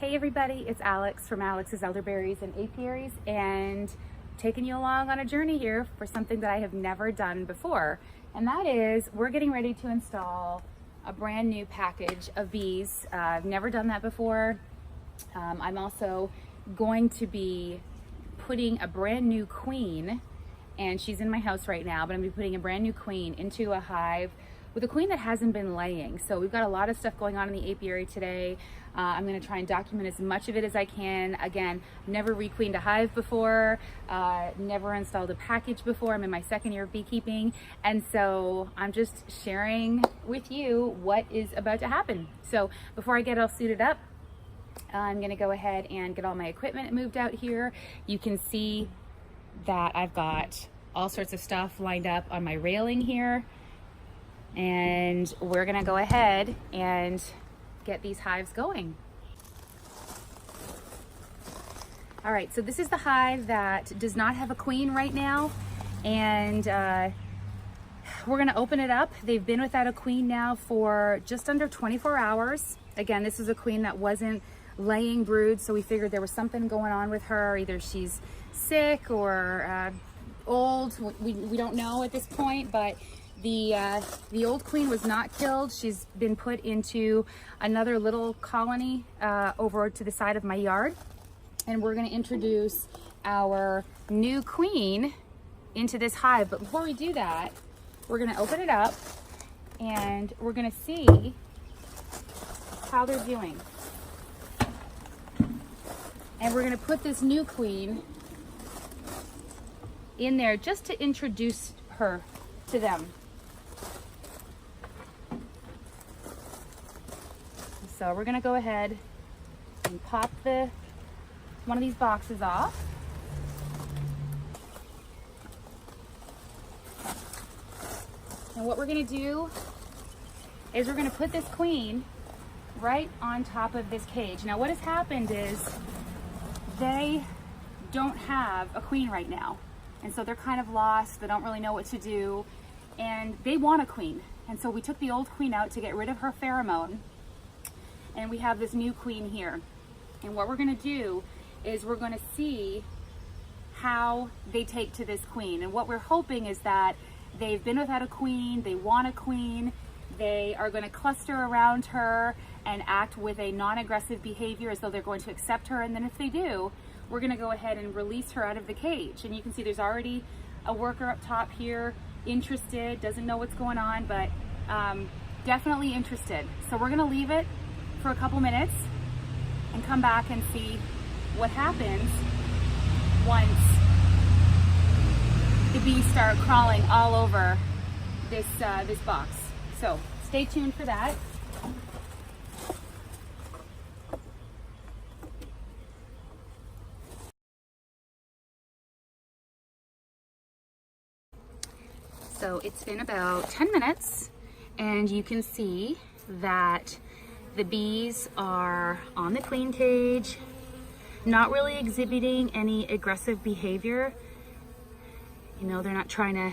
Hey everybody, it's Alex from Alex's Elderberries and Apiaries, and taking you along on a journey here for something that I have never done before. And that is, we're getting ready to install a brand new package of bees. I've never done that before. I'm also going to be putting a brand new queen, and she's in my house right now, but I'm gonna be putting a brand new queen into a hive with a queen that hasn't been laying. So we've got a lot of stuff going on in the apiary today. I'm gonna try and document as much of it as I can. Again, never requeened a hive before, never installed a package before. I'm in my second year of beekeeping. And so I'm just sharing with you what is about to happen. So before I get all suited up, I'm gonna go ahead and get all my equipment moved out here. You can see that I've got all sorts of stuff lined up on my railing here. And we're gonna go ahead and get these hives going. All right, so this is the hive that does not have a queen right now, and we're gonna open it up. They've been without a queen now for just under 24 hours. Again, this is a queen that wasn't laying brood, so we figured there was something going on with her. Either she's sick or old. We don't know at this point, but the old queen was not killed. She's been put into another little colony over to the side of my yard. And we're gonna introduce our new queen into this hive. But before we do that, we're gonna open it up and we're gonna see how they're doing. And we're gonna put this new queen in there just to introduce her to them. So we're gonna go ahead and pop one of these boxes off. And what we're gonna do is we're gonna put this queen right on top of this cage. Now what has happened is they don't have a queen right now. And so they're kind of lost, they don't really know what to do, and they want a queen. And so we took the old queen out to get rid of her pheromone, and we have this new queen here. And what we're gonna do is we're gonna see how they take to this queen. And what we're hoping is that they've been without a queen, they want a queen, they are gonna cluster around her and act with a non-aggressive behavior as though they're going to accept her. And then if they do, we're gonna go ahead and release her out of the cage. And you can see there's already a worker up top here, interested, doesn't know what's going on, but definitely interested. So we're gonna leave it for a couple minutes and come back and see what happens once the bees start crawling all over this box. So stay tuned for that. So it's been about 10 minutes and you can see that the bees are on the queen cage, not really exhibiting any aggressive behavior. You know, they're not trying to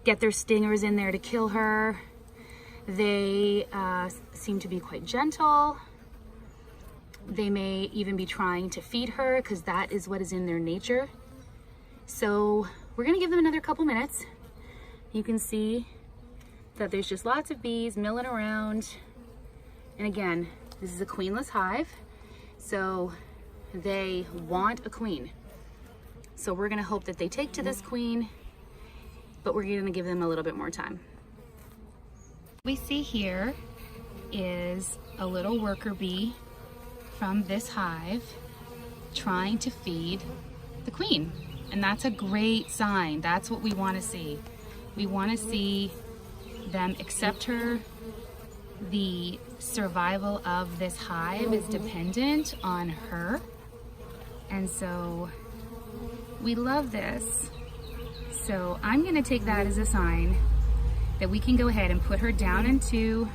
get their stingers in there to kill her. They seem to be quite gentle. They may even be trying to feed her because that is what is in their nature. So we're gonna give them another couple minutes. You can see that there's just lots of bees milling around. And again, this is a queenless hive, so they want a queen. So we're gonna hope that they take to this queen, but we're gonna give them a little bit more time. What we see here is a little worker bee from this hive trying to feed the queen. And that's a great sign. That's what we wanna see. We wanna see them accept her. The survival of this hive is dependent on her. And so we love this. So I'm gonna take that as a sign that we can go ahead and put her down into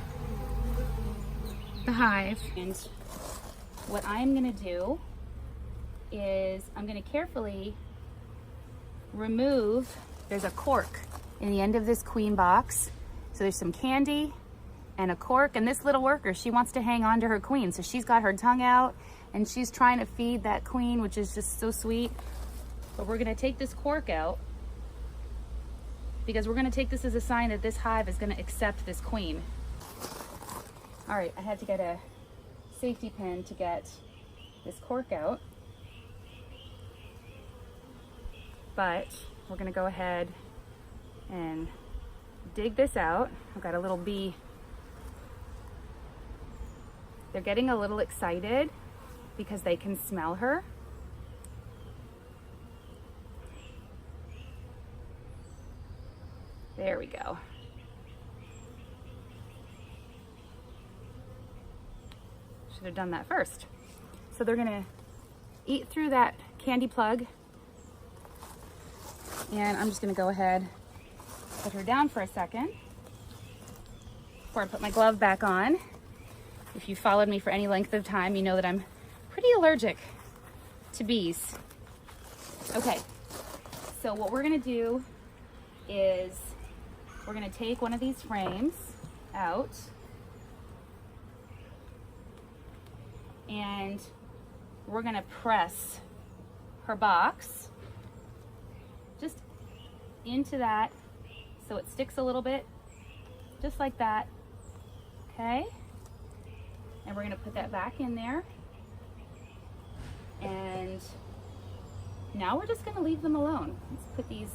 the hive. And what I'm gonna do is I'm gonna carefully remove, there's a cork in the end of this queen box. So there's some candy and a cork, and this little worker, she wants to hang on to her queen. So she's got her tongue out and she's trying to feed that queen, which is just so sweet. But we're gonna take this cork out because we're gonna take this as a sign that this hive is gonna accept this queen. All right, I had to get a safety pin to get this cork out, but we're gonna go ahead and dig this out. I've got a little bee. They're getting a little excited because they can smell her. There we go. Should have done that first. So they're gonna eat through that candy plug, and I'm just gonna go ahead, put her down for a second before I put my glove back on. If you followed me for any length of time, you know that I'm pretty allergic to bees. Okay, so what we're gonna do is we're gonna take one of these frames out, and we're gonna press her box just into that so it sticks a little bit, just like that, okay? And we're gonna put that back in there. And now we're just gonna leave them alone. Let's put these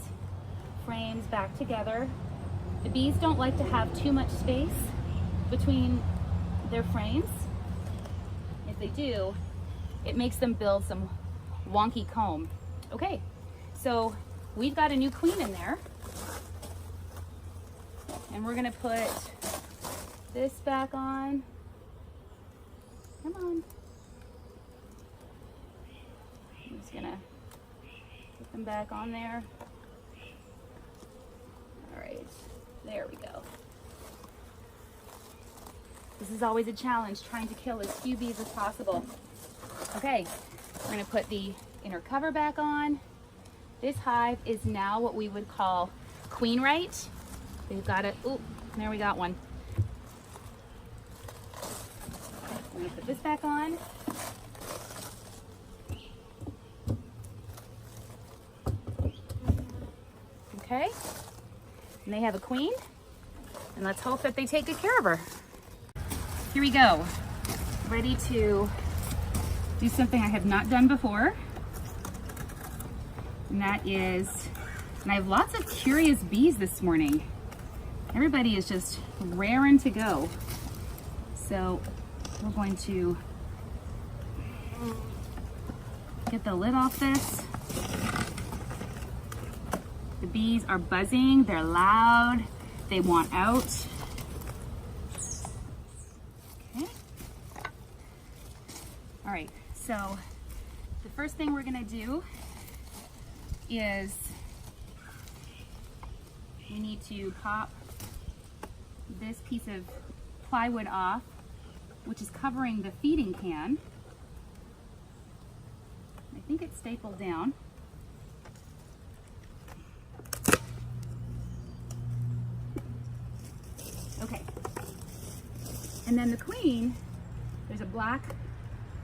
frames back together. The bees don't like to have too much space between their frames. If they do, it makes them build some wonky comb. Okay, so we've got a new queen in there. And we're gonna put this back on. Come on. I'm just gonna put them back on there. All right, there we go. This is always a challenge, trying to kill as few bees as possible. Okay, we're gonna put the inner cover back on. This hive is now what we would call queen right. We've got it, ooh, there we got one. I'm gonna put this back on. Okay, and they have a queen, and let's hope that they take good care of her. Here we go, ready to do something I have not done before, and that is, and I have lots of curious bees this morning. Everybody is just raring to go. So we're going to get the lid off this. The bees are buzzing, they're loud, they want out. Okay. All right, so the first thing we're gonna do is we need to pop this piece of plywood off, which is covering the feeding can. I think it's stapled down. Okay. And then the queen, there's a black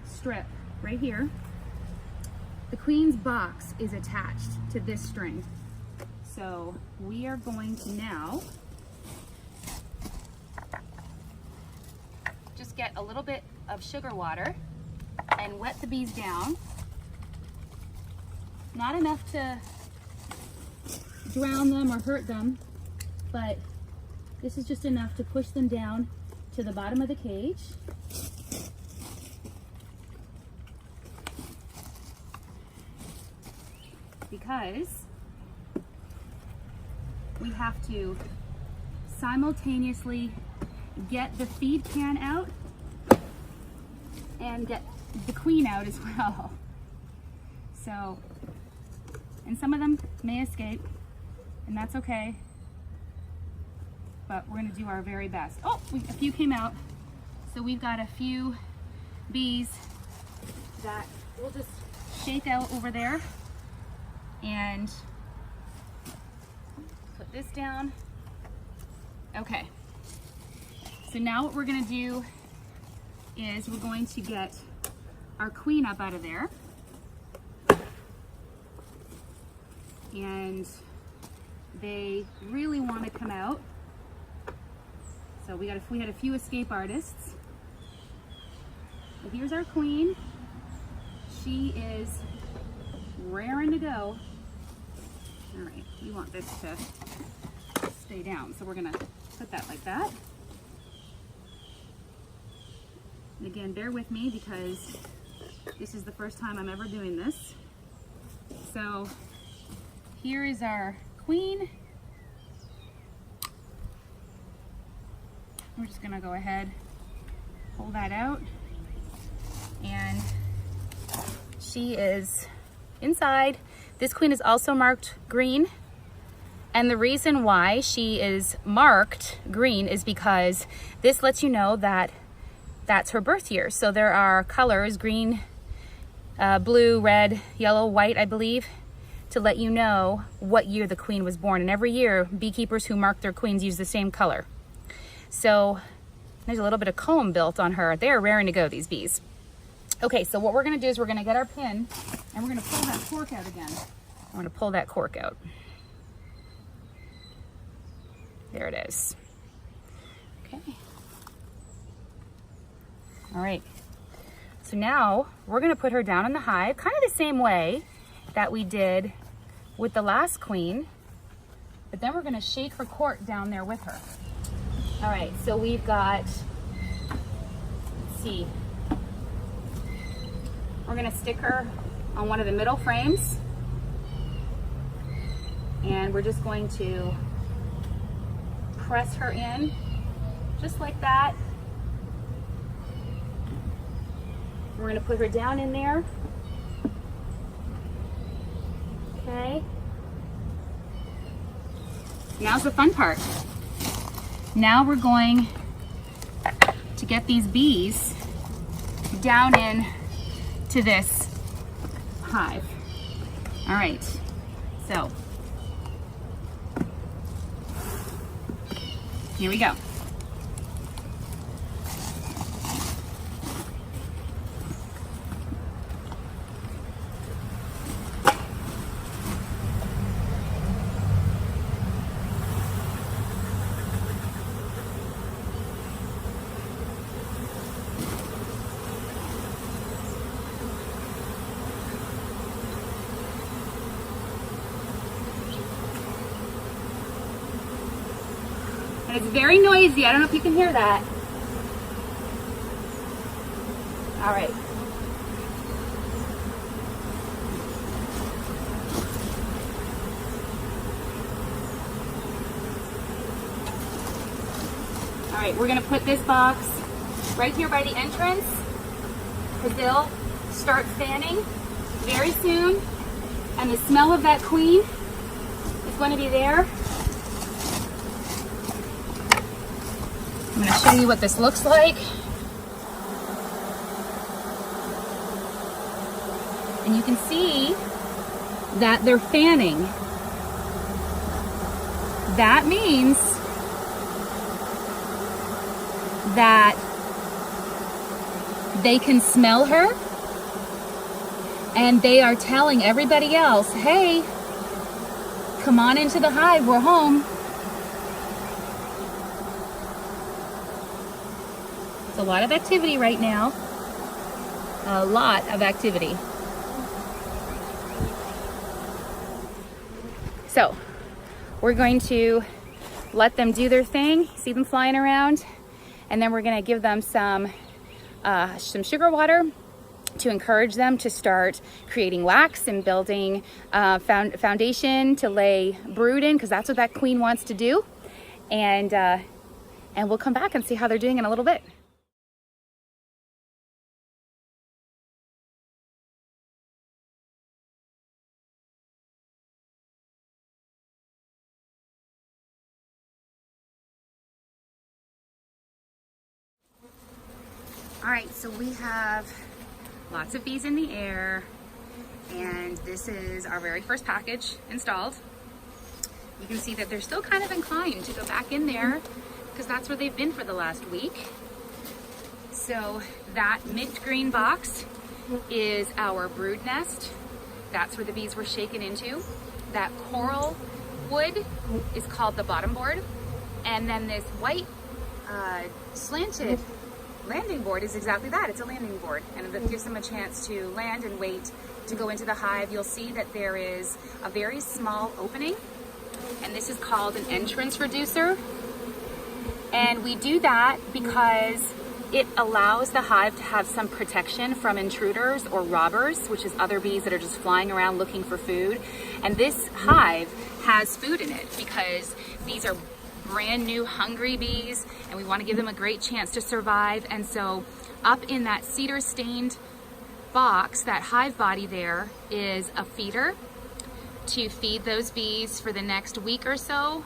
strip right here. The queen's box is attached to this string. So we are going to now just get a little bit of sugar water and wet the bees down. Not enough to drown them or hurt them, but this is just enough to push them down to the bottom of the cage. Because we have to simultaneously get the feed can out and get the queen out as well. So, and some of them may escape, and that's okay, but we're gonna do our very best. Oh, a few came out. So we've got a few bees that we'll just shake out over there and put this down. Okay, so now what we're gonna do is we're going to get our queen up out of there. And they really want to come out. So we had a few escape artists. But here's our queen. She is raring to go. All right, we want this to stay down, so we're gonna put that like that. And again, bear with me because this is the first time I'm ever doing this. So here is our queen. We're just gonna go ahead, pull that out, and she is inside. This queen is also marked green, and the reason why she is marked green is because this lets you know that that's her birth year. So there are colors, green, blue, red, yellow, white, I believe, to let you know what year the queen was born. And every year, beekeepers who mark their queens use the same color. So there's a little bit of comb built on her. They are raring to go, these bees. Okay, so what we're gonna do is we're gonna get our pin and we're gonna pull that cork out again. I'm gonna pull that cork out. There it is. Okay. All right. So now we're gonna put her down in the hive, kind of the same way that we did with the last queen, but then we're gonna shake her cork down there with her. All right, so we've got, let's see, we're gonna stick her on one of the middle frames, and we're just going to press her in, just like that. We're gonna put her down in there. Okay. Now's the fun part. Now we're going to get these bees down in to this hive. All right, so here we go. And it's very noisy. I don't know if you can hear that. All right. All right, we're gonna put this box right here by the entrance because they'll start fanning very soon, and the smell of that queen is going to be there. I'm going to show you what this looks like. And you can see that they're fanning. That means that they can smell her and they are telling everybody else, hey, come on into the hive, we're home. It's a lot of activity right now. A lot of activity. So we're going to let them do their thing, see them flying around, and then we're going to give them some sugar water to encourage them to start creating wax and building foundation to lay brood in, because that's what that queen wants to do. And we'll come back and see how they're doing in a little bit. All right, so we have lots of bees in the air, and this is our very first package installed. You can see that they're still kind of inclined to go back in there because that's where they've been for the last week. So that mint green box is our brood nest. That's where the bees were shaken into. That coral wood is called the bottom board. And then this white slanted landing board is exactly that. It's a landing board, and it gives them a chance to land and wait to go into the hive. You'll see that there is a very small opening, and this is called an entrance reducer. And we do that because it allows the hive to have some protection from intruders or robbers, which is other bees that are just flying around looking for food. And this hive has food in it because these are brand new hungry bees, and we want to give them a great chance to survive. And so up in that cedar stained box, that hive body there, is a feeder to feed those bees for the next week or so,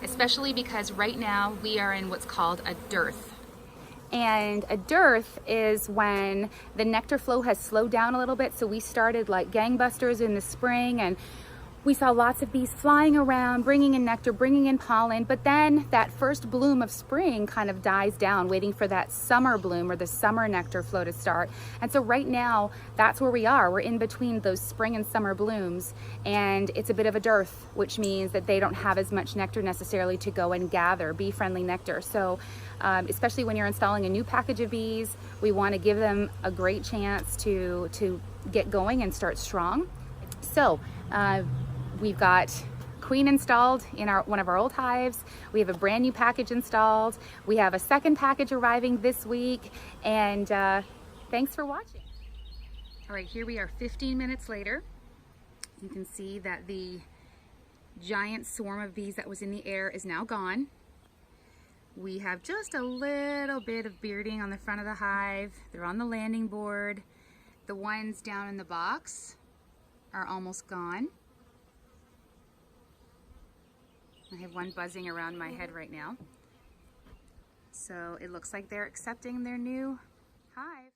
especially because right now we are in what's called a dearth. And a dearth is when the nectar flow has slowed down a little bit. So we started like gangbusters in the spring, and we saw lots of bees flying around, bringing in nectar, bringing in pollen, but then that first bloom of spring kind of dies down, waiting for that summer bloom or the summer nectar flow to start. And so right now, that's where we are. We're in between those spring and summer blooms, and it's a bit of a dearth, which means that they don't have as much nectar necessarily to go and gather bee-friendly nectar. So especially when you're installing a new package of bees, we want to give them a great chance to get going and start strong. So we've got queen installed in one of our old hives. We have a brand new package installed. We have a second package arriving this week, and thanks for watching. All right, here we are 15 minutes later. You can see that the giant swarm of bees that was in the air is now gone. We have just a little bit of bearding on the front of the hive. They're on the landing board. The ones down in the box are almost gone. I have one buzzing around my head right now. So it looks like they're accepting their new hive.